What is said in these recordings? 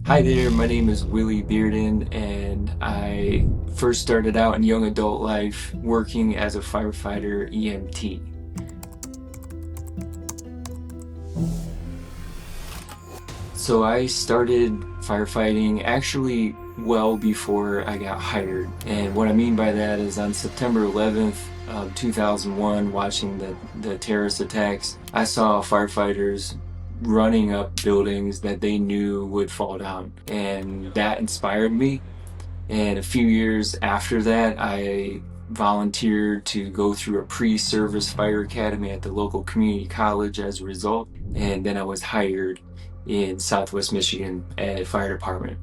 Hi there, my name is Willy Bearden, and I first started out in young adult life working as a firefighter EMT. So I started firefighting actually well before I got hired. And what I mean by that is on September 11th, 2001, watching the terrorist attacks, I saw firefighters running up buildings that they knew would fall down. And that inspired me. And a few years after that, I volunteered to go through a pre-service fire academy at the local community college as a result. And then I was hired in Southwest Michigan at a fire department.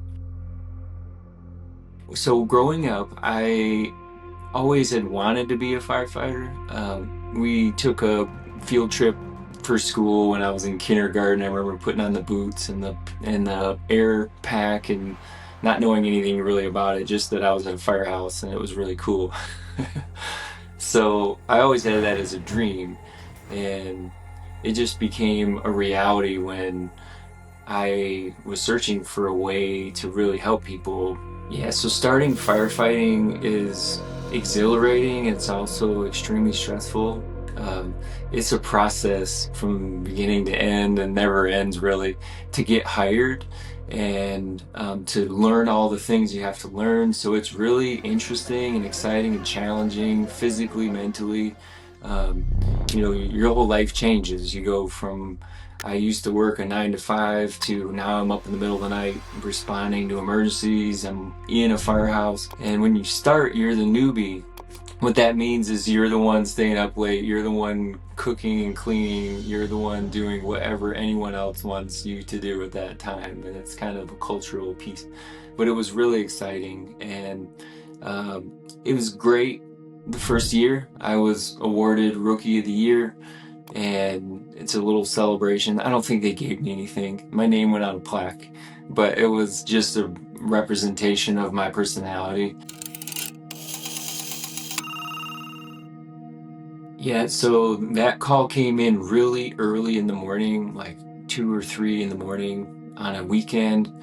So growing up, I always had wanted to be a firefighter. We took a field trip for school when I was in kindergarten. I remember putting on the boots and the air pack and not knowing anything really about it, just that I was in a firehouse and it was really cool. So I always had that as a dream, and it just became a reality when I was searching for a way to really help people. Yeah, so starting firefighting is exhilarating. It's also extremely stressful. Um, it's a process from beginning to end and never ends really to get hired and to learn all the things you have to learn. So it's really interesting and exciting and challenging physically, mentally. Um, your whole life changes. You go from I used to work a 9 to 5 to now I'm up in the middle of the night responding to emergencies. I'm in a firehouse. And when you start, you're the newbie. What that means is you're the one staying up late, you're the one cooking and cleaning, you're the one doing whatever anyone else wants you to do at that time. And it's kind of a cultural piece. But it was really exciting, and it was great. The first year, I was awarded Rookie of the Year, and it's a little celebration. I don't think they gave me anything. My name went on a plaque, but it was just a representation of my personality. Yeah, so that call came in really early in the morning, like 2 or 3 in the morning on a weekend.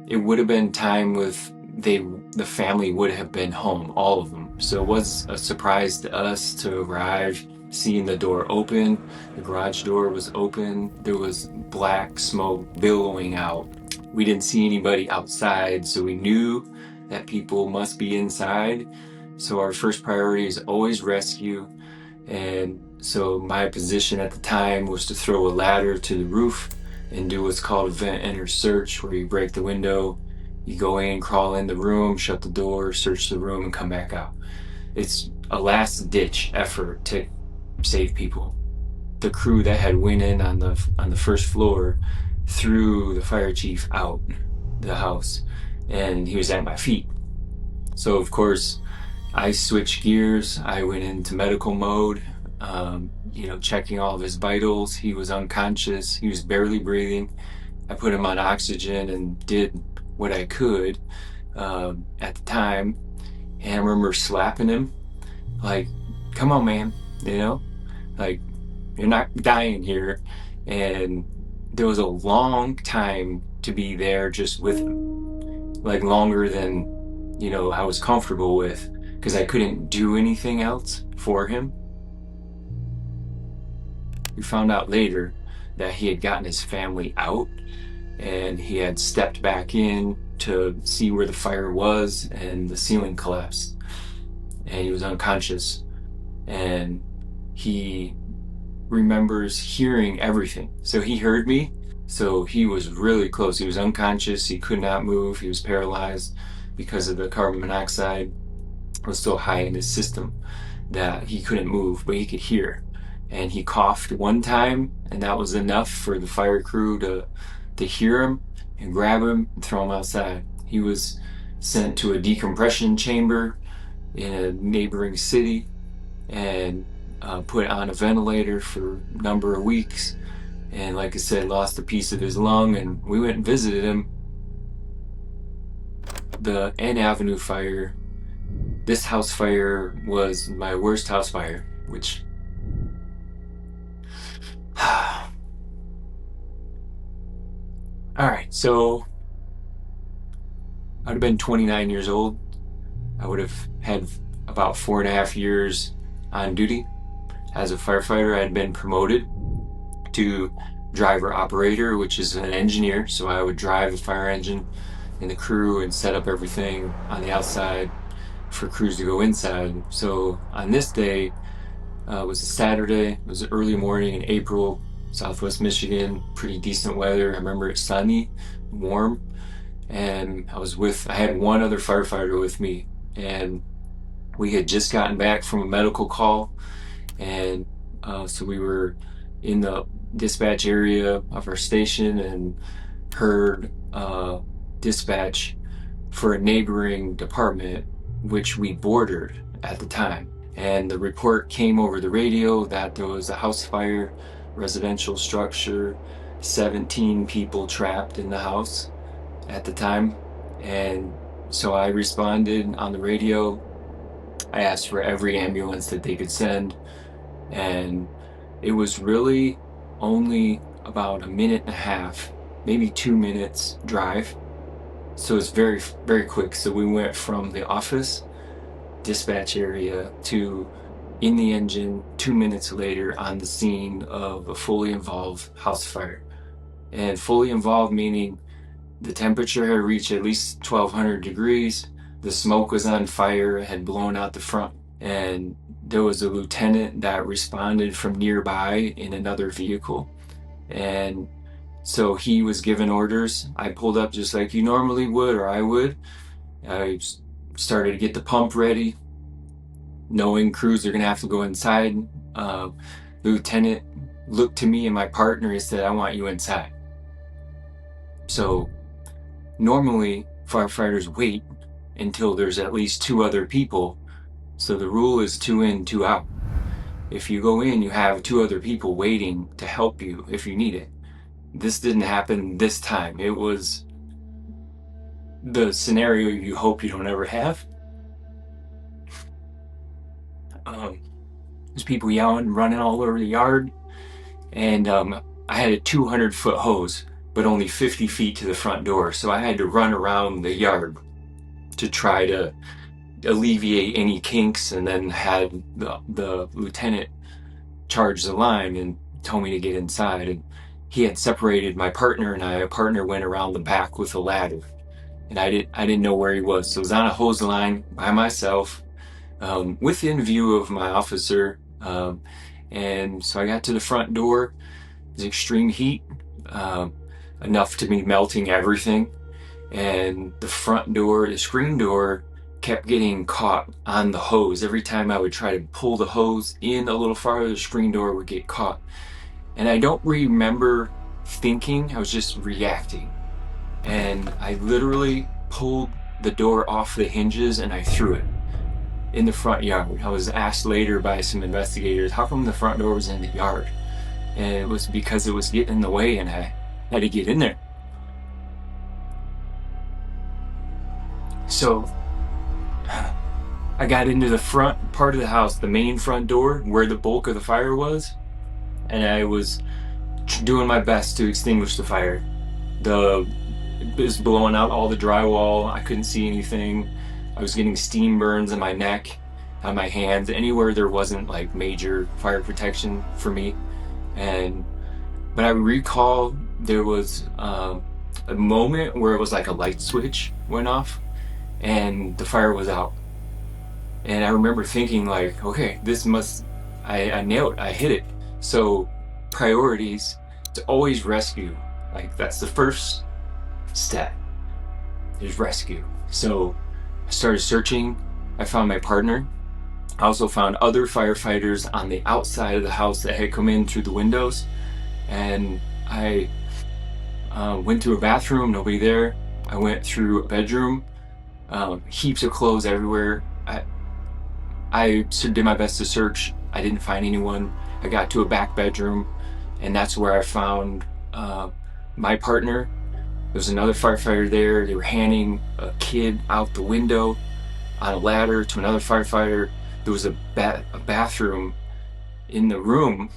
It would have been time with the family would have been home, all of them. So it was a surprise to us to arrive, seeing the door open. The garage door was open. There was black smoke billowing out. We didn't see anybody outside, so we knew that people must be inside. So our first priority is always rescue. And so my position at the time was to throw a ladder to the roof and do what's called a vent enter search, where you break the window, you go in, crawl in the room, shut the door, search the room, and come back out. It's a last ditch effort to save people. The crew that had went in on the first floor threw the fire chief out the house, and he was at my feet. So of course I switched gears. I went into medical mode, checking all of his vitals. He was unconscious. He was barely breathing. I put him on oxygen and did what I could at the time. And I remember slapping him, like, come on, man, like, you're not dying here. And there was a long time to be there just with him, like longer than, I was comfortable with, because I couldn't do anything else for him. We found out later that he had gotten his family out and he had stepped back in to see where the fire was, and the ceiling collapsed and he was unconscious. And he remembers hearing everything. So he heard me. So he was really close. He was unconscious. He could not move. He was paralyzed because of the carbon monoxide was so high in his system that he couldn't move, but he could hear. And he coughed one time, and that was enough for the fire crew to hear him and grab him and throw him outside. He was sent to a decompression chamber in a neighboring city and put on a ventilator for a number of weeks. And like I said, lost a piece of his lung, and we went and visited him. The N Avenue fire, this house fire was my worst house fire, which all right, so I'd have been 29 years old. I would have had about 4.5 years on duty as a firefighter. I had been promoted to driver operator, which is an engineer. So I would drive the fire engine and the crew and set up everything on the outside for crews to go inside. So on this day, it was a Saturday. It was early morning in April, Southwest Michigan. Pretty decent weather. I remember it sunny, warm, and I had one other firefighter with me, and we had just gotten back from a medical call, and so we were in the dispatch area of our station and heard dispatch for a neighboring department, which we bordered at the time. And the report came over the radio that there was a house fire, residential structure, 17 people trapped in the house at the time. And so I responded on the radio. I asked for every ambulance that they could send. And it was really only about a minute and a half, maybe 2 minutes drive. So it's very, very quick. So we went from the office dispatch area to in the engine 2 minutes later on the scene of a fully involved house fire. And fully involved meaning the temperature had reached at least 1200 degrees, the smoke was on fire, had blown out the front, and there was a lieutenant that responded from nearby in another vehicle. And so he was given orders. I pulled up just like you normally would, or I would. I started to get the pump ready, knowing crews are going to have to go inside. The lieutenant looked to me and my partner and said, "I want you inside." So normally firefighters wait until there's at least two other people. So the rule is 2 in, 2 out. If you go in, you have 2 other people waiting to help you if you need it. This didn't happen this time. It was the scenario you hope you don't ever have. There's people yelling, running all over the yard, and I had a 200-foot hose, but only 50 feet to the front door, so I had to run around the yard to try to alleviate any kinks, and then had the lieutenant charge the line and told me to get inside. And he had separated my partner and I. A partner went around the back with a ladder, and I didn't know where he was, so I was on a hose line by myself, within view of my officer. And so I got to the front door. It was extreme heat, enough to be melting everything. And the front door, the screen door, kept getting caught on the hose. Every time I would try to pull the hose in a little farther, the screen door would get caught. And I don't remember thinking, I was just reacting. And I literally pulled the door off the hinges and I threw it in the front yard. I was asked later by some investigators, how come the front door was in the yard? And it was because it was getting in the way and I had to get in there. So I got into the front part of the house, the main front door, where the bulk of the fire was, and I was doing my best to extinguish the fire. It was blowing out all the drywall. I couldn't see anything. I was getting steam burns in my neck, on my hands, anywhere there wasn't like major fire protection for me. But I recall there was a moment where it was like a light switch went off and the fire was out. And I remember thinking like, okay, I nailed it, I hit it. So priorities to always rescue. Like that's the first step, is rescue. So I started searching. I found my partner. I also found other firefighters on the outside of the house that had come in through the windows. And I went to a bathroom, nobody there. I went through a bedroom, heaps of clothes everywhere. I did my best to search. I didn't find anyone. I got to a back bedroom, and that's where I found my partner. There was another firefighter there. They were handing a kid out the window on a ladder to another firefighter. There was a bathroom in the room.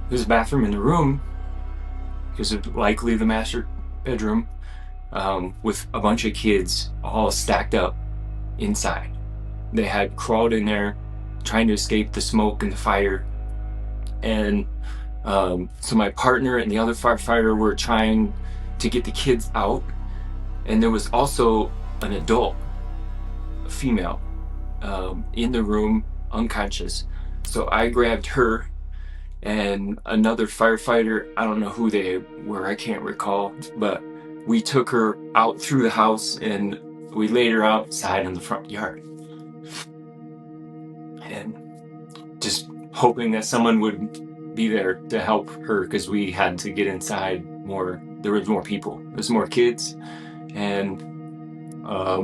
There's a bathroom in the room, because it's likely the master bedroom, with a bunch of kids all stacked up inside. They had crawled in there trying to escape the smoke and the fire. And so my partner and the other firefighter were trying to get the kids out. And there was also an adult, a female, in the room, unconscious. So I grabbed her and another firefighter. I don't know who they were, I can't recall, but we took her out through the house and we laid her outside in the front yard. And just hoping that someone would be there to help her, because we had to get inside more. There was more people, there's more kids, and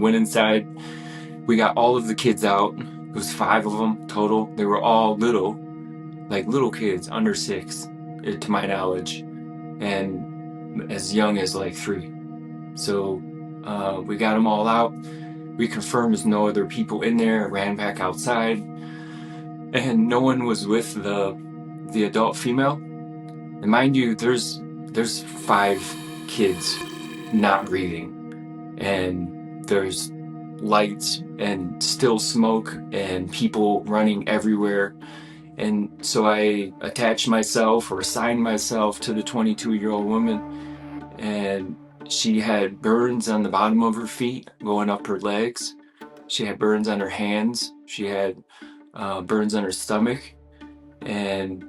went inside. We got all of the kids out. It was 5 of them total. They were all little kids, under 6, to my knowledge, and as young as like 3. So we got them all out. We confirmed there's no other people in there. Ran back outside, and no one was with the adult female. And mind you, there's 5 kids not breathing, and there's lights and still smoke and people running everywhere. And so I attached myself, or assigned myself, to the 22-year-old woman, and she had burns on the bottom of her feet going up her legs. She had burns on her hands. She had burns on her stomach, and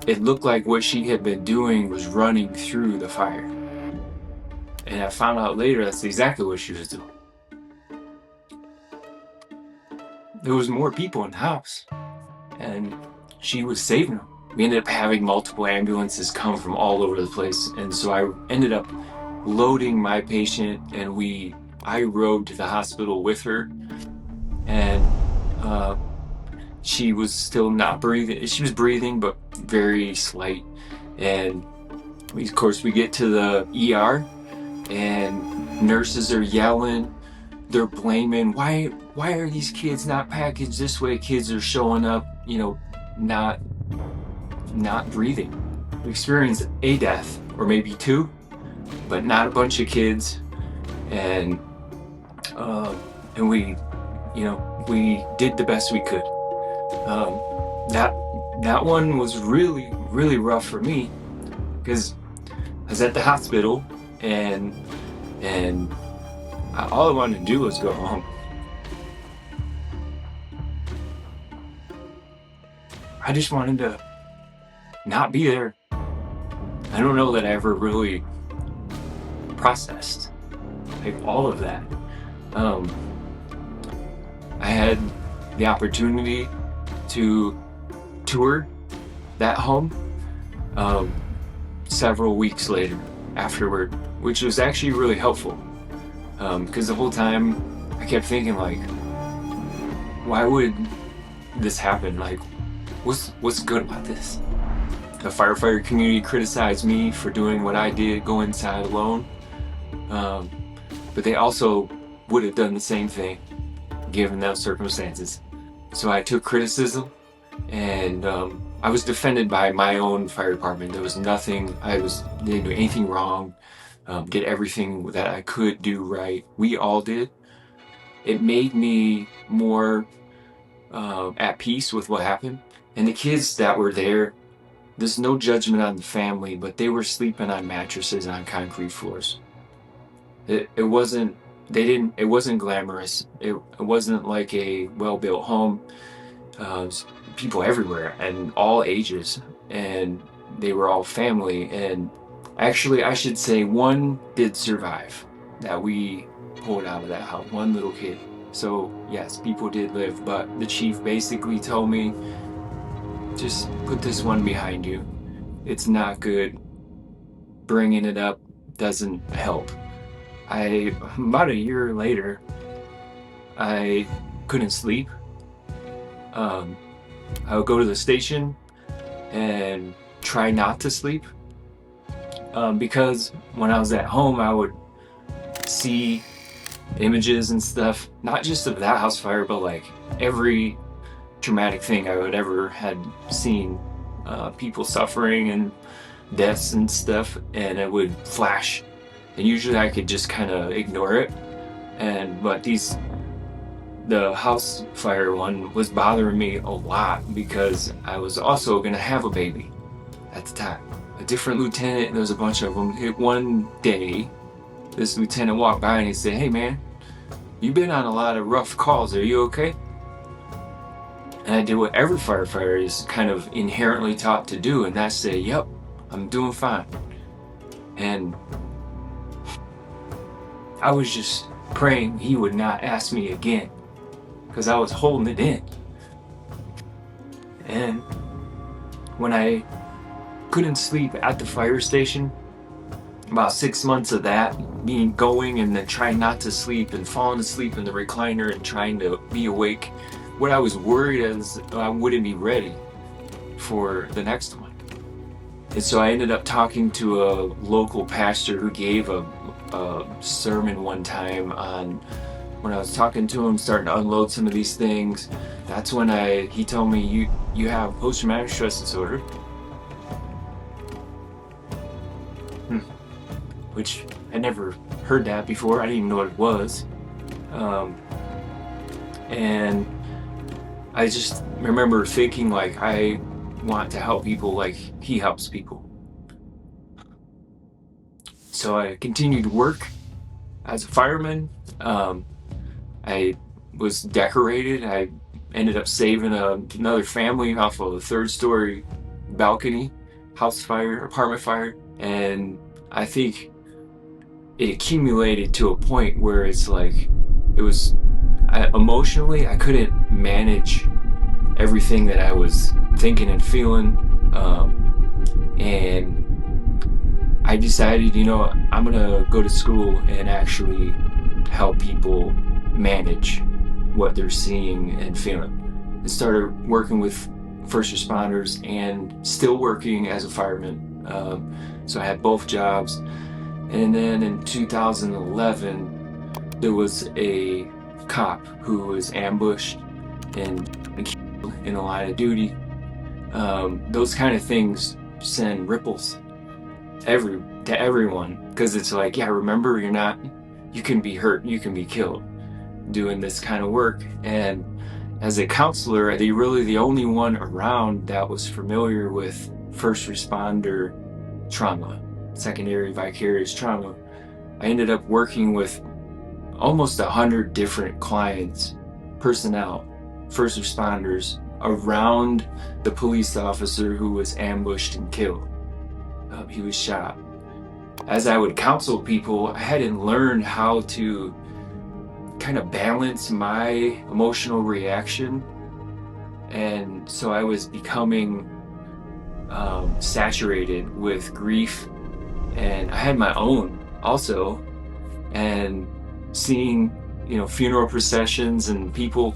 it looked like what she had been doing was running through the fire. And I found out later that's exactly what she was doing. There was more people in the house, and she was saving them. We ended up having multiple ambulances come from all over the place, and so I ended up loading my patient, and I rode to the hospital with her, and she was still not breathing. She was breathing, but very slight. And of course, we get to the ER, and nurses are yelling. They're blaming, why are these kids not packaged this way? Kids are showing up, not breathing. We experienced a death, or maybe 2, but not a bunch of kids. And we did the best we could. That one was really, really rough for me, because I was at the hospital, and all I wanted to do was go home. I just wanted to not be there. I don't know that I ever really processed all of that. I had the opportunity to tour that home several weeks later afterward, which was actually really helpful, because the whole time I kept thinking, why would this happen? What's good about this? The firefighter community criticized me for doing what I did, go inside alone, but they also would have done the same thing given those circumstances. So I took criticism, and I was defended by my own fire department. There was nothing, didn't do anything wrong, did everything that I could do right. We all did. It made me more at peace with what happened. And the kids that were there, there's no judgment on the family, but they were sleeping on mattresses on concrete floors. It wasn't glamorous. It wasn't like a well-built home. People everywhere and all ages, and they were all family. And actually, I should say, one did survive that we pulled out of that house, one little kid. So yes, people did live, but the chief basically told me, just put this one behind you. It's not good. Bringing it up doesn't help. About a year later, I couldn't sleep. I would go to the station and try not to sleep, because when I was at home, I would see images and stuff, not just of that house fire, but every traumatic thing I would ever had seen, people suffering, and deaths and stuff, and it would flash, and usually I could just kind of ignore it. But the house fire one was bothering me a lot because I was also gonna have a baby at the time. A different lieutenant, there was a bunch of them. One day, this lieutenant walked by and he said, "Hey man, you've been on a lot of rough calls. Are you okay?" And I did what every firefighter is kind of inherently taught to do, and that's say, "Yep, I'm doing fine." And I was just praying he would not ask me again, because I was holding it in. And when I couldn't sleep at the fire station, about 6 months of that, being going and then trying not to sleep and falling asleep in the recliner and trying to be awake, what I was worried is I wouldn't be ready for the next one. And so I ended up talking to a local pastor who gave a sermon one time on, when I was talking to him, starting to unload some of these things. That's when he told me, you have post-traumatic stress disorder. Which I never heard that before. I didn't even know what it was. And I just remember thinking, like, I want to help people like he helps people. So I continued to work as a fireman. I was decorated. I ended up saving another family off of a 3rd-story balcony, house fire, apartment fire. And I think it accumulated to a point where it's like, emotionally, I couldn't manage everything that I was thinking and feeling. And I decided, I'm gonna go to school and actually help people manage what they're seeing and feeling. I started working with first responders and still working as a fireman. So I had both jobs. And then in 2011, there was a cop who was ambushed and killed in the line of duty. Those kind of things send ripples to everyone, because it's like, yeah, remember, you can be hurt, you can be killed doing this kind of work. And as a counselor, you're really the only one around that was familiar with first responder trauma, secondary vicarious trauma. I ended up working with almost 100 different clients, personnel, first responders around the police officer who was ambushed and killed. He was shot. As I would counsel people, I hadn't learned how to kind of balance my emotional reaction. And so I was becoming saturated with grief. And I had my own also. And seeing, funeral processions and people,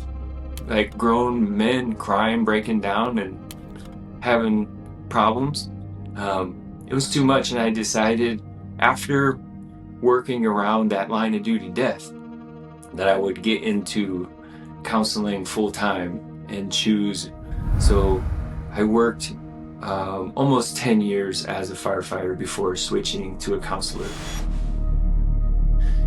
like grown men, crying, breaking down and having problems. It was too much, and I decided, after working around that line of duty death, that I would get into counseling full time and choose. So I worked almost 10 years as a firefighter before switching to a counselor.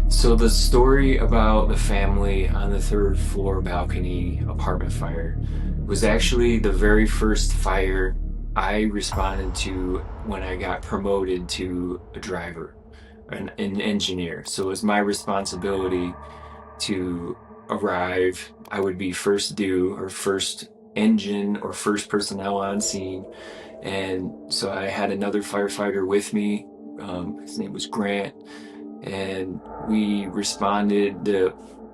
So the story about the family on the 3rd floor balcony apartment fire was actually the very first fire I responded to when I got promoted to a driver, an engineer. So it was my responsibility to arrive. I would be first due, or first engine, or first personnel on scene. And so I had another firefighter with me. His name was Grant. And we responded.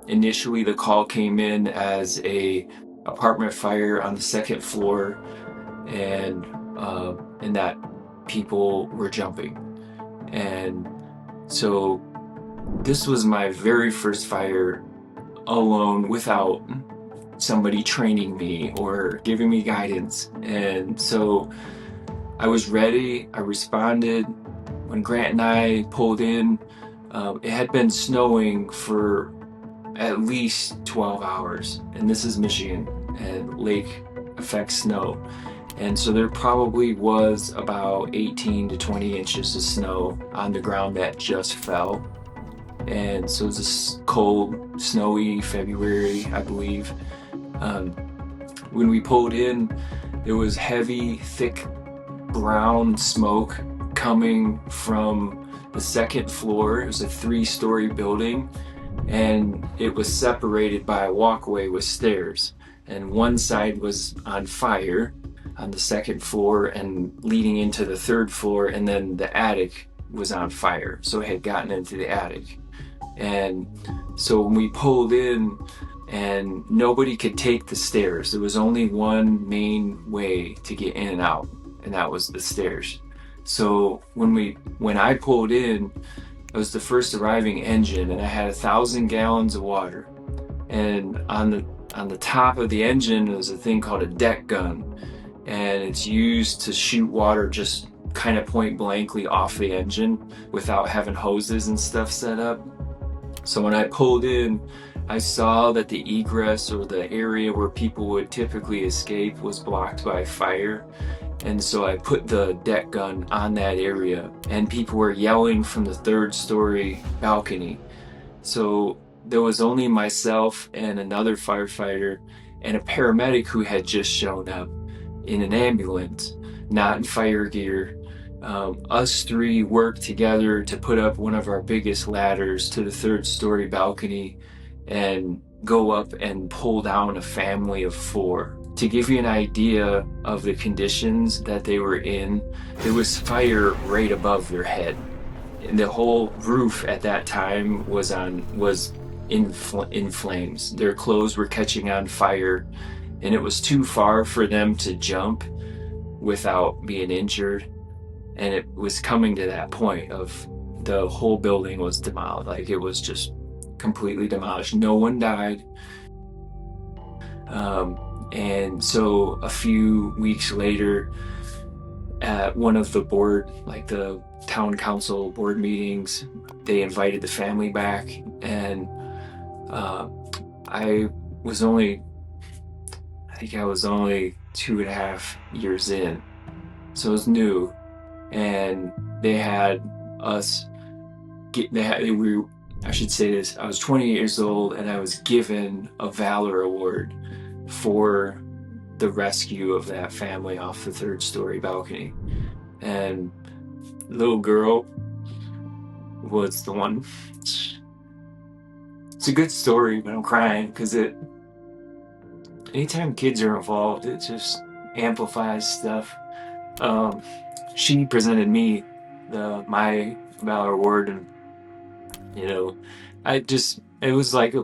Initially, the call came in as a apartment fire on the 2nd floor, and that people were jumping. And so this was my very first fire alone, without somebody training me or giving me guidance. And so I was ready. I responded. When Grant and I pulled in, it had been snowing for at least 12 hours. And this is Michigan, and lake affects snow. And so there probably was about 18 to 20 inches of snow on the ground that just fell. And so it was this cold, snowy February, I believe. Um, when we pulled in, there was heavy, thick brown smoke coming from the second floor. It was a 3-story building, and it was separated by a walkway with stairs. And one side was on fire on the second floor and leading into the third floor, and then the attic was on fire. So it had gotten into the attic. And so when we pulled in, and nobody could take the stairs, there was only one main way to get in and out, and that was the stairs. So when I pulled in, I was the first arriving engine, and I had 1,000 gallons of water. And on the top of the engine was a thing called a deck gun, and it's used to shoot water just kind of point blankly off the engine without having hoses and stuff set up. So when I pulled in, I saw that the egress, or the area where people would typically escape, was blocked by fire. And so I put the deck gun on that area, and people were yelling from the 3rd-story balcony. So there was only myself and another firefighter and a paramedic who had just shown up in an ambulance, not in fire gear. Us 3 worked together to put up one of our biggest ladders to the 3rd-story balcony and go up and pull down a family of 4. To give you an idea of the conditions that they were in, there was fire right above their head. And the whole roof at that time was in flames. Their clothes were catching on fire, and it was too far for them to jump without being injured. And it was coming to that point of the whole building was demolished. Like, it was just completely demolished. No one died. And so a few weeks later, at one of the the town council board meetings, they invited the family back, and I think I was only 2.5 years in, so it was new. And they had us I should say this, I was 28 years old, and I was given a Valor Award for the rescue of that family off the 3rd-story balcony. And the little girl was the one. It's a good story, but I'm crying because anytime kids are involved, it just amplifies stuff. She presented me my Valor Award, and it was like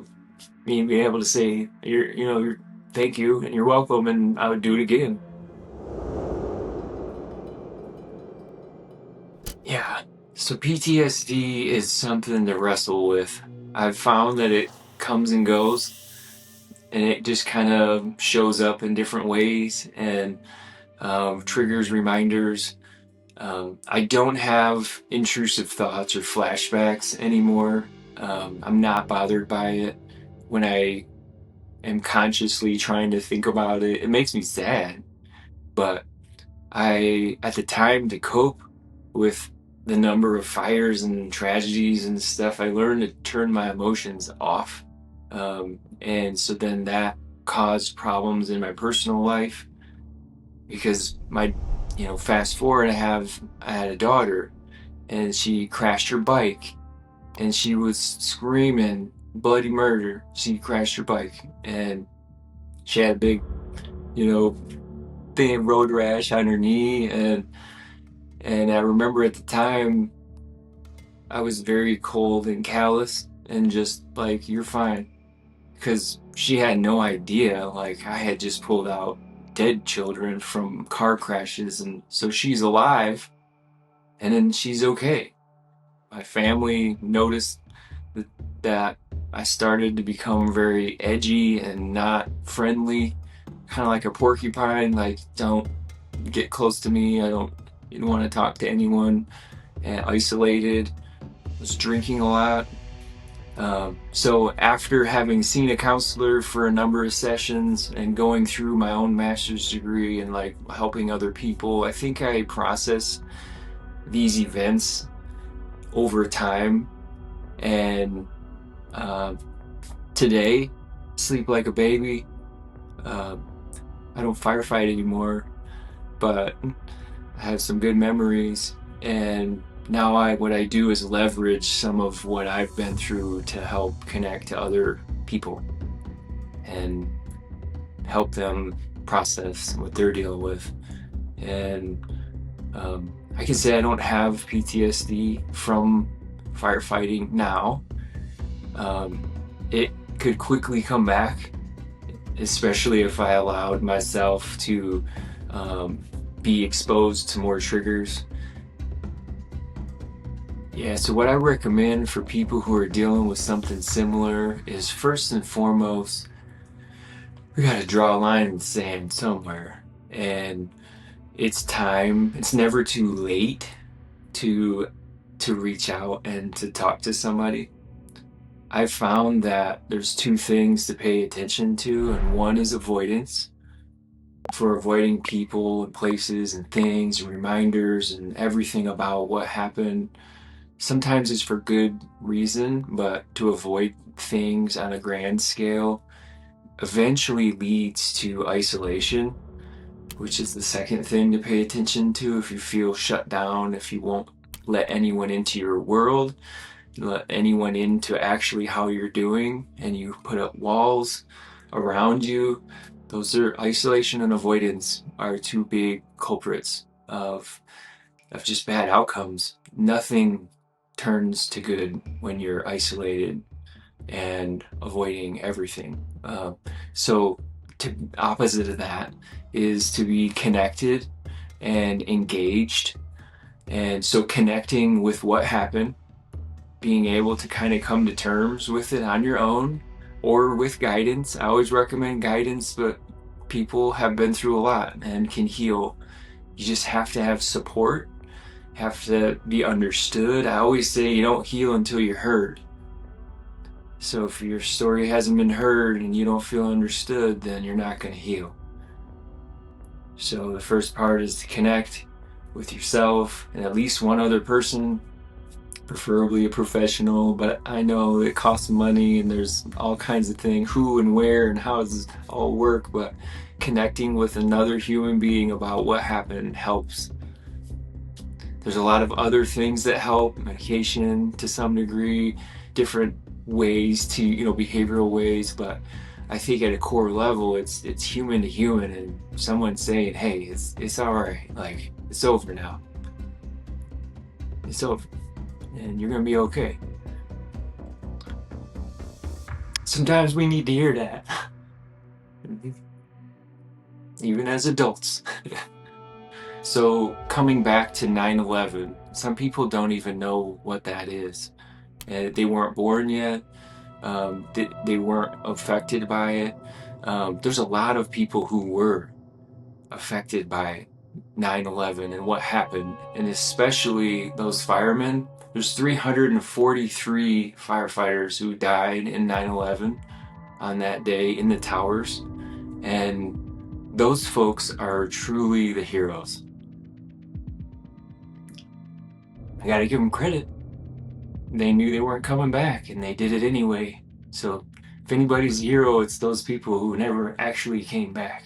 me being able to say, you're thank you and you're welcome, and I would do it again. Yeah. So PTSD is something to wrestle with. I've found that it comes and goes, and it just kind of shows up in different ways, and triggers reminders. I don't have intrusive thoughts or flashbacks anymore. I'm not bothered by it. When I am consciously trying to think about it, it makes me sad. But at the time, to cope with the number of fires and tragedies and stuff, I learned to turn my emotions off. And so then that caused problems in my personal life, because fast forward, I had a daughter, and she crashed her bike, and she was screaming bloody murder. She crashed her bike, and she had a big, thing, road rash on her knee, and I remember at the time I was very cold and callous, and just like, you're fine, because she had no idea, like, I had just pulled out dead children from car crashes, and so she's alive, and then she's okay. My family noticed that I started to become very edgy and not friendly, kind of like a porcupine, like, don't get close to me, I don't want to talk to anyone, and isolated. Was drinking a lot. So after having seen a counselor for a number of sessions and going through my own master's degree and like helping other people, I think I process these events over time. And uh, today, sleep like a baby. Uh, I don't firefight anymore, but I have some good memories. And now what I do is leverage some of what I've been through to help connect to other people and help them process what they're dealing with. And I can say I don't have PTSD from firefighting now. It could quickly come back, especially if I allowed myself to be exposed to more triggers. Yeah, so what I recommend for people who are dealing with something similar is, first and foremost, we got to draw a line in the sand somewhere. And it's time. It's never too late to reach out and to talk to somebody. I've found that there's two things to pay attention to, and one is avoidance, for avoiding people and places and things and reminders and everything about what happened. Sometimes it's for good reason, but to avoid things on a grand scale eventually leads to isolation, which is the second thing to pay attention to. If you feel shut down, if you won't let anyone into your world, let anyone into actually how you're doing, and you put up walls around you, those are isolation and avoidance are two big culprits of just bad outcomes. Nothing turns to good when you're isolated and avoiding everything. So opposite of that is to be connected and engaged. And so connecting with what happened, being able to kind of come to terms with it on your own or with guidance. I always recommend guidance, but people have been through a lot and can heal. You just have to have support, have to be understood. I always say you don't heal until you're heard. So if your story hasn't been heard and you don't feel understood, then you're not going to heal. So the first part is to connect with yourself and at least one other person, preferably a professional, but I know it costs money and there's all kinds of things, who and where and how does this all work, but connecting with another human being about what happened helps. There's a lot of other things that help, medication to some degree, different ways to, behavioral ways, but I think at a core level, it's human to human, and someone saying, hey, it's all right, like, it's over now. It's over, and you're gonna be okay. Sometimes we need to hear that, even as adults. So coming back to 9/11, some people don't even know what that is. They weren't born yet. They weren't affected by it. There's a lot of people who were affected by 9/11 and what happened, and especially those firemen. There's 343 firefighters who died in 9/11 on that day in the towers, and those folks are truly the heroes. I gotta give them credit. They knew they weren't coming back and they did it anyway. So if anybody's a hero, it's those people who never actually came back.